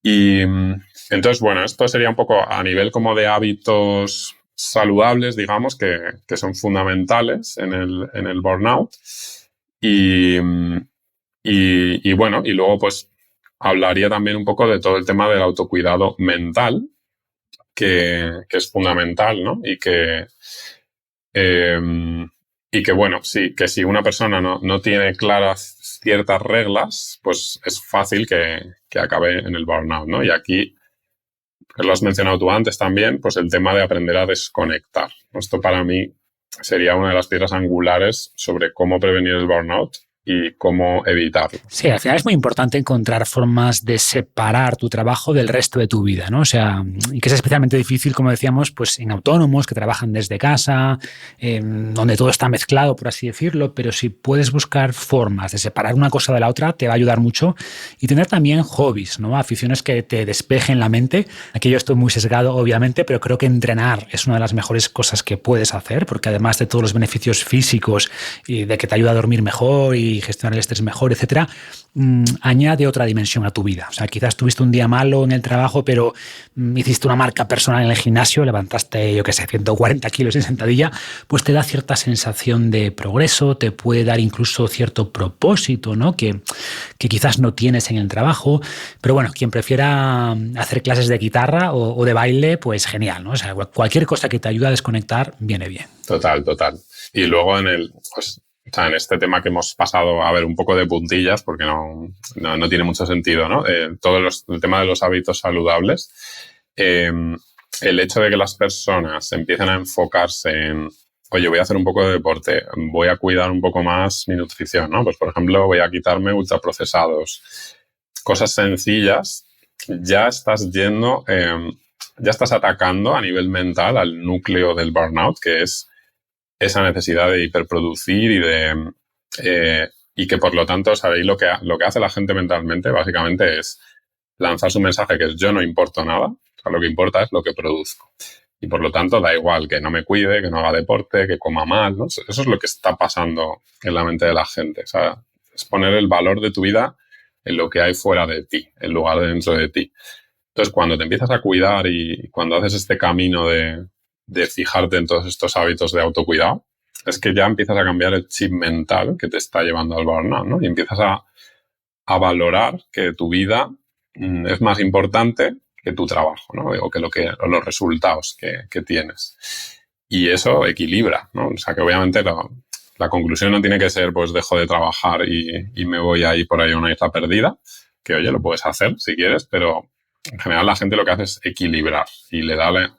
Y entonces, bueno, esto sería un poco a nivel como de hábitos saludables, digamos, que son fundamentales en el burnout. Y bueno, y luego pues hablaría también un poco de todo el tema del autocuidado mental, que es fundamental, ¿no? Y que bueno, sí, que si una persona no tiene claras ciertas reglas, pues es fácil que acabe en el burnout, ¿no? Y aquí, que lo has mencionado tú antes también, pues el tema de aprender a desconectar. Esto para mí sería una de las piedras angulares sobre cómo prevenir el burnout y cómo evitarlo. Sí, al final es muy importante encontrar formas de separar tu trabajo del resto de tu vida, ¿no? O sea, y que es especialmente difícil, como decíamos, pues en autónomos que trabajan desde casa, donde todo está mezclado, por así decirlo, pero si puedes buscar formas de separar una cosa de la otra, te va a ayudar mucho. Y tener también hobbies, ¿no? Aficiones que te despejen la mente. Aquí yo estoy muy sesgado, obviamente, pero creo que entrenar es una de las mejores cosas que puedes hacer, porque además de todos los beneficios físicos y de que te ayuda a dormir mejor y gestionar el estrés mejor, etcétera, añade otra dimensión a tu vida. O sea, quizás tuviste un día malo en el trabajo, pero hiciste una marca personal en el gimnasio, levantaste, yo qué sé, 140 kilos en sentadilla, pues te da cierta sensación de progreso, te puede dar incluso cierto propósito, ¿no? Que quizás no tienes en el trabajo. Pero bueno, quien prefiera hacer clases de guitarra o de baile, pues genial, ¿no? O sea, cualquier cosa que te ayude a desconectar viene bien. Total. Y luego en este tema que hemos pasado a ver un poco de puntillas, porque no tiene mucho sentido, ¿no? El tema de los hábitos saludables, el hecho de que las personas empiecen a enfocarse en, oye, voy a hacer un poco de deporte, voy a cuidar un poco más mi nutrición, ¿no? Pues, por ejemplo, voy a quitarme ultraprocesados. Cosas sencillas, ya estás atacando a nivel mental al núcleo del burnout, que es esa necesidad de hiperproducir y que por lo tanto, sabéis, lo que hace la gente mentalmente básicamente es lanzar su mensaje que es yo no importo nada, o sea, lo que importa es lo que produzco. Y por lo tanto da igual que no me cuide, que no haga deporte, que coma mal, ¿no? Eso es lo que está pasando en la mente de la gente. O sea, es poner el valor de tu vida en lo que hay fuera de ti, en lugar de dentro de ti. Entonces, cuando te empiezas a cuidar y cuando haces este camino de fijarte en todos estos hábitos de autocuidado, es que ya empiezas a cambiar el chip mental que te está llevando al burnout, ¿no? Y empiezas a valorar que tu vida es más importante que tu trabajo, ¿no? O los resultados que tienes. Y eso equilibra, ¿no? O sea, que obviamente la conclusión no tiene que ser, pues, dejo de trabajar y me voy a ir por ahí a una isla perdida, que, oye, lo puedes hacer si quieres, pero en general la gente lo que hace es equilibrar y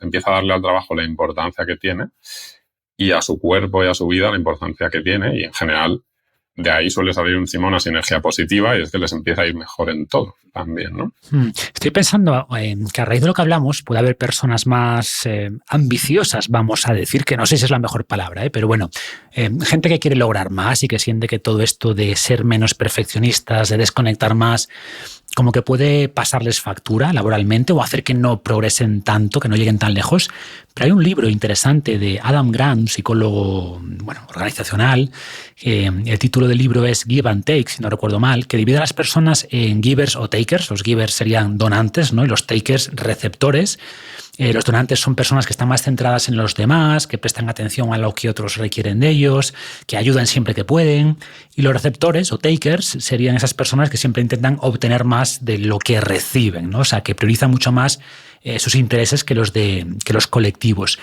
empieza a darle al trabajo la importancia que tiene y a su cuerpo y a su vida la importancia que tiene, y en general de ahí suele salir encima una sinergia positiva y es que les empieza a ir mejor en todo también, ¿no? Estoy pensando que a raíz de lo que hablamos puede haber personas más ambiciosas, vamos a decir, que no sé si es la mejor palabra, pero bueno, gente que quiere lograr más y que siente que todo esto de ser menos perfeccionistas, de desconectar más, como que puede pasarles factura laboralmente o hacer que no progresen tanto, que no lleguen tan lejos. Pero hay un libro interesante de Adam Grant, un psicólogo organizacional. El título del libro es Give and Take, si no recuerdo mal, que divide a las personas en givers o takers. Los givers serían donantes, ¿no? Y los takers receptores. Los donantes son personas que están más centradas en los demás, que prestan atención a lo que otros requieren de ellos, que ayudan siempre que pueden. Y los receptores o takers serían esas personas que siempre intentan obtener más de lo que reciben, ¿no? O sea, que priorizan mucho más sus intereses que los colectivos.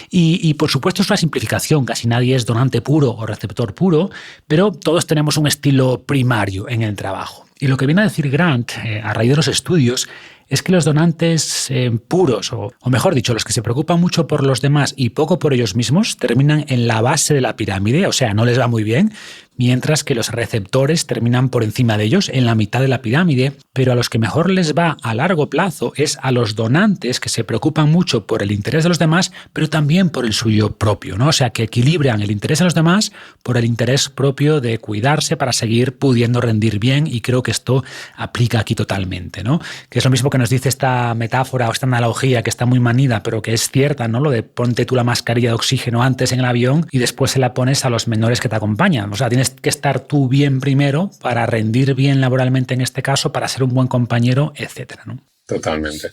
Y por supuesto es una simplificación. Casi nadie es donante puro o receptor puro, pero todos tenemos un estilo primario en el trabajo. Y lo que viene a decir Grant, a raíz de los estudios, es que los donantes puros, o mejor dicho, los que se preocupan mucho por los demás y poco por ellos mismos, terminan en la base de la pirámide, o sea, no les va muy bien, mientras que los receptores terminan por encima de ellos, en la mitad de la pirámide, pero a los que mejor les va a largo plazo es a los donantes que se preocupan mucho por el interés de los demás, pero también por el suyo propio, ¿no? O sea, que equilibran el interés de los demás por el interés propio de cuidarse para seguir pudiendo rendir bien, y creo que esto aplica aquí totalmente, ¿no? Que es lo mismo que nos dice esta metáfora o esta analogía que está muy manida, pero que es cierta, ¿no? Lo de ponte tú la mascarilla de oxígeno antes en el avión y después se la pones a los menores que te acompañan. O sea, tienes que estar tú bien primero para rendir bien laboralmente en este caso, para ser un buen compañero, etcétera, ¿no? Totalmente.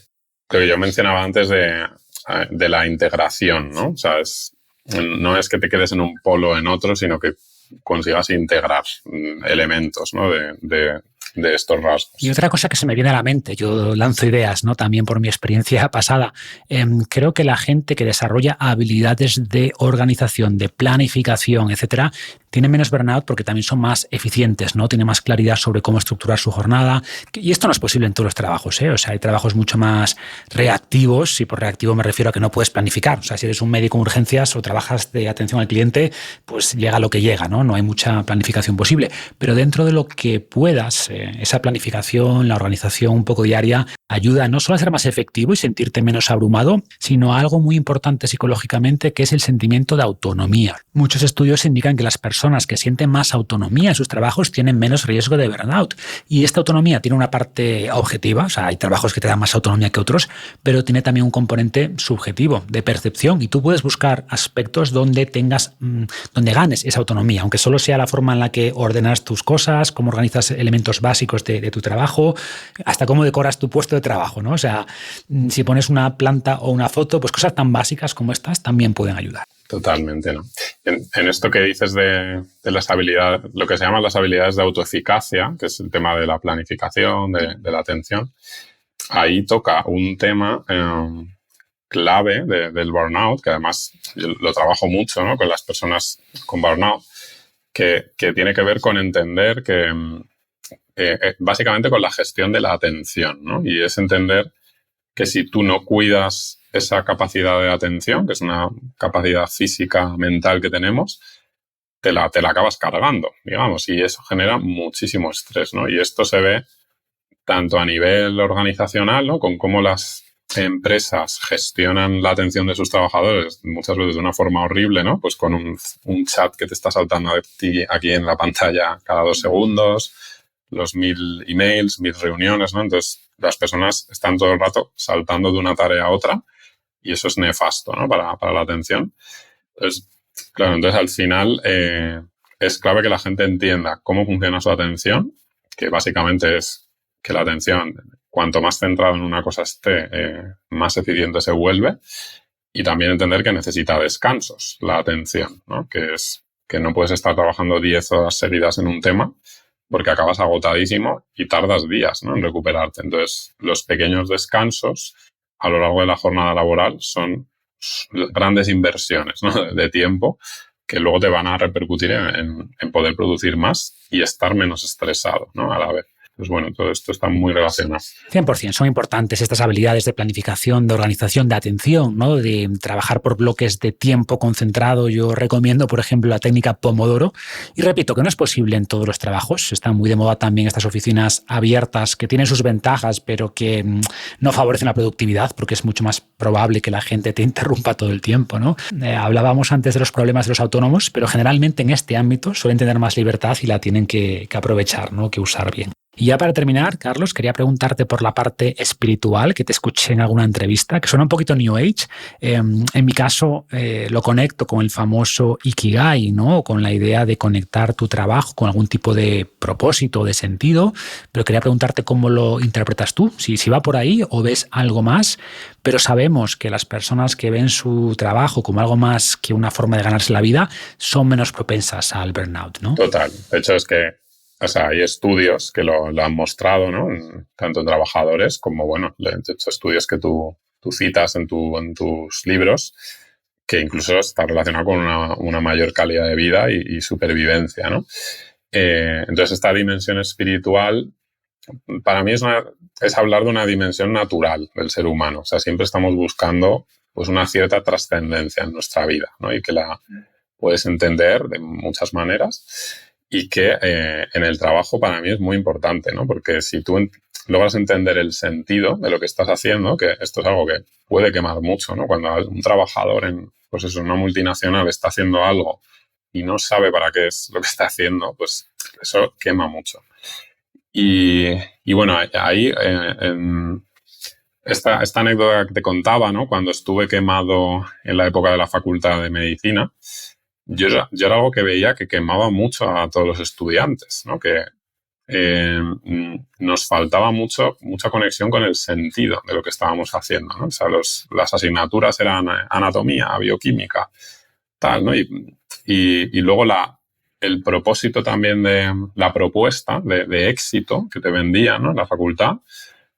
Lo que yo mencionaba antes de la integración, ¿no? O sea, no es que te quedes en un polo o en otro, sino que consigas integrar elementos, ¿no? de estos rasgos. Y otra cosa que se me viene a la mente, yo lanzo ideas, ¿no? También por mi experiencia pasada, creo que la gente que desarrolla habilidades de organización, de planificación, etcétera, tiene menos burnout porque también son más eficientes, ¿no? Tiene más claridad sobre cómo estructurar su jornada. Y esto no es posible en todos los trabajos, ¿eh? O sea, hay trabajos mucho más reactivos, y por reactivo me refiero a que no puedes planificar. O sea, si eres un médico en urgencias o trabajas de atención al cliente, pues llega lo que llega, ¿no? No hay mucha planificación posible. Pero dentro de lo que puedas, esa planificación, la organización un poco diaria, ayuda no solo a ser más efectivo y sentirte menos abrumado, sino a algo muy importante psicológicamente, que es el sentimiento de autonomía. Muchos estudios indican que las personas que sienten más autonomía en sus trabajos tienen menos riesgo de burnout. Y esta autonomía tiene una parte objetiva, o sea, hay trabajos que te dan más autonomía que otros, pero tiene también un componente subjetivo, de percepción, y tú puedes buscar aspectos donde donde ganes esa autonomía, aunque solo sea la forma en la que ordenas tus cosas, cómo organizas elementos básicos de tu trabajo, hasta cómo decoras tu puesto de trabajo, ¿no? O sea, si pones una planta o una foto, pues cosas tan básicas como estas también pueden ayudar. Totalmente, ¿no? En esto que dices de las habilidades, lo que se llaman las habilidades de autoeficacia, que es el tema de la planificación, de la atención, ahí toca un tema clave del burnout, que además yo lo trabajo mucho, ¿no? Con las personas con burnout, que tiene que ver con entender que básicamente con la gestión de la atención, ¿no? Y es entender que si tú no cuidas esa capacidad de atención, que es una capacidad física, mental que tenemos, te la acabas cargando, digamos, y eso genera muchísimo estrés, ¿no? Y esto se ve tanto a nivel organizacional, ¿no? Con cómo las empresas gestionan la atención de sus trabajadores, muchas veces de una forma horrible, ¿no? Pues con un chat que te está saltando a ti aquí en la pantalla cada 2 segundos, los 1000 emails, 1000 reuniones, ¿no? Entonces, las personas están todo el rato saltando de una tarea a otra y eso es nefasto, ¿no? Para la atención. Entonces, claro, al final es clave que la gente entienda cómo funciona su atención, que básicamente es que la atención, cuanto más centrada en una cosa esté, más eficiente se vuelve, y también entender que necesita descansos la atención, ¿no? Que es que no puedes estar trabajando 10 horas seguidas en un tema porque acabas agotadísimo y tardas días, ¿no? En recuperarte. Entonces, los pequeños descansos a lo largo de la jornada laboral son grandes inversiones, ¿no? De tiempo que luego te van a repercutir en poder producir más y estar menos estresado, ¿no? A la vez. Pues bueno, todo esto está muy relacionado. 100%, son importantes estas habilidades de planificación, de organización, de atención, ¿no? De trabajar por bloques de tiempo concentrado. Yo recomiendo, por ejemplo, la técnica Pomodoro. Y repito, que no es posible en todos los trabajos. Están muy de moda también estas oficinas abiertas que tienen sus ventajas, pero que no favorecen la productividad porque es mucho más probable que la gente te interrumpa todo el tiempo, ¿no? Hablábamos antes de los problemas de los autónomos, pero generalmente en este ámbito suelen tener más libertad y la tienen que aprovechar, ¿no? Que usar bien. Y ya para terminar, Carlos, quería preguntarte por la parte espiritual, que te escuché en alguna entrevista, que suena un poquito New Age. En mi caso, lo conecto con el famoso Ikigai, ¿no? Con la idea de conectar tu trabajo con algún tipo de propósito, de sentido. Pero quería preguntarte cómo lo interpretas tú, si va por ahí o ves algo más. Pero sabemos que las personas que ven su trabajo como algo más que una forma de ganarse la vida son menos propensas al burnout, ¿no? Total. De hecho, es que hay estudios que lo han mostrado, ¿no? Tanto en trabajadores como, bueno, de hecho, estudios que tú citas en tus libros, que incluso está relacionado con una mayor calidad de vida y supervivencia, ¿no? Entonces, esta dimensión espiritual, para mí es hablar de una dimensión natural del ser humano. O sea, siempre estamos buscando pues una cierta trascendencia en nuestra vida, ¿no? Y que la puedes entender de muchas maneras. Y que en el trabajo para mí es muy importante, ¿no? Porque si tú logras entender el sentido de lo que estás haciendo, que esto es algo que puede quemar mucho, ¿no? Cuando un trabajador en una multinacional está haciendo algo y no sabe para qué es lo que está haciendo, pues eso quema mucho. Y bueno, ahí esta anécdota que te contaba, ¿no? Cuando estuve quemado en la época de la Facultad de Medicina, yo era algo que veía que quemaba mucho a todos los estudiantes, ¿no? Que nos faltaba mucha conexión con el sentido de lo que estábamos haciendo, ¿no? O sea, las asignaturas eran anatomía, bioquímica, tal, ¿no? Y luego el propósito también de la propuesta de éxito que te vendían, ¿no? En la facultad,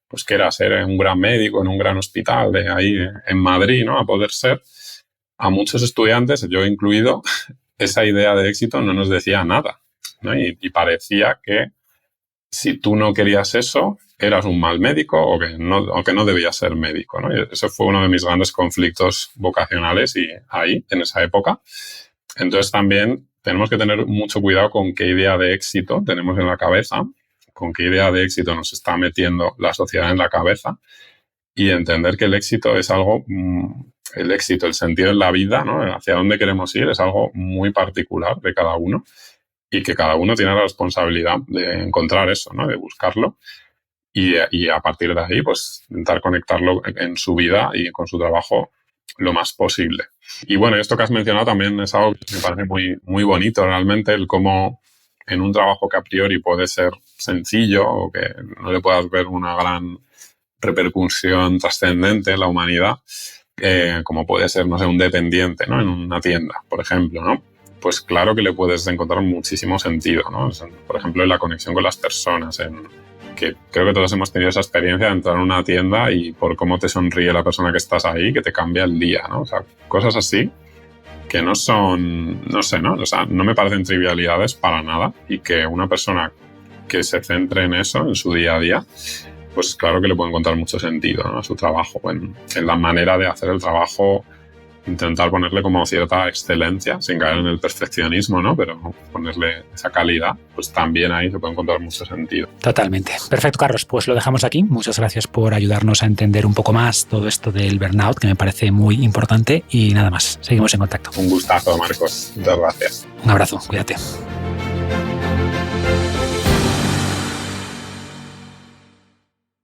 pues que era ser un gran médico en un gran hospital de ahí en Madrid, ¿no? A poder ser. A muchos estudiantes, yo incluido, esa idea de éxito no nos decía nada, ¿no? Y parecía que si tú no querías eso, eras un mal médico o que no debías ser médico, ¿no? Y ese fue uno de mis grandes conflictos vocacionales y ahí, en esa época. Entonces también tenemos que tener mucho cuidado con qué idea de éxito tenemos en la cabeza, con qué idea de éxito nos está metiendo la sociedad en la cabeza y entender que el éxito es algo... El éxito, el sentido en la vida, ¿no? Hacia dónde queremos ir, es algo muy particular de cada uno y que cada uno tiene la responsabilidad de encontrar eso, ¿no? De buscarlo y a partir de ahí, pues, intentar conectarlo en su vida y con su trabajo lo más posible. Y bueno, esto que has mencionado también es algo que me parece muy, muy bonito realmente, el cómo en un trabajo que a priori puede ser sencillo o que no le puedas ver una gran repercusión trascendente en la humanidad, como puede ser, no sé, un dependiente, ¿no? En una tienda, por ejemplo, ¿no? Pues claro que le puedes encontrar muchísimo sentido, ¿no? Por ejemplo, en la conexión con las personas, que creo que todos hemos tenido esa experiencia de entrar en una tienda y por cómo te sonríe la persona que estás ahí, que te cambia el día, ¿no? O sea, cosas así que no son, no sé, ¿no? O sea, no me parecen trivialidades para nada y que una persona que se centre en eso, en su día a día, pues claro que le puede encontrar mucho sentido, ¿no? A su trabajo, en la manera de hacer el trabajo, intentar ponerle como cierta excelencia, sin caer en el perfeccionismo, ¿no? Pero ponerle esa calidad, pues también ahí se puede encontrar mucho sentido. Totalmente. Perfecto, Carlos. Pues lo dejamos aquí. Muchas gracias por ayudarnos a entender un poco más todo esto del burnout, que me parece muy importante. Y nada más, seguimos en contacto. Un gustazo, Marcos. Muchas gracias. Un abrazo. Cuídate.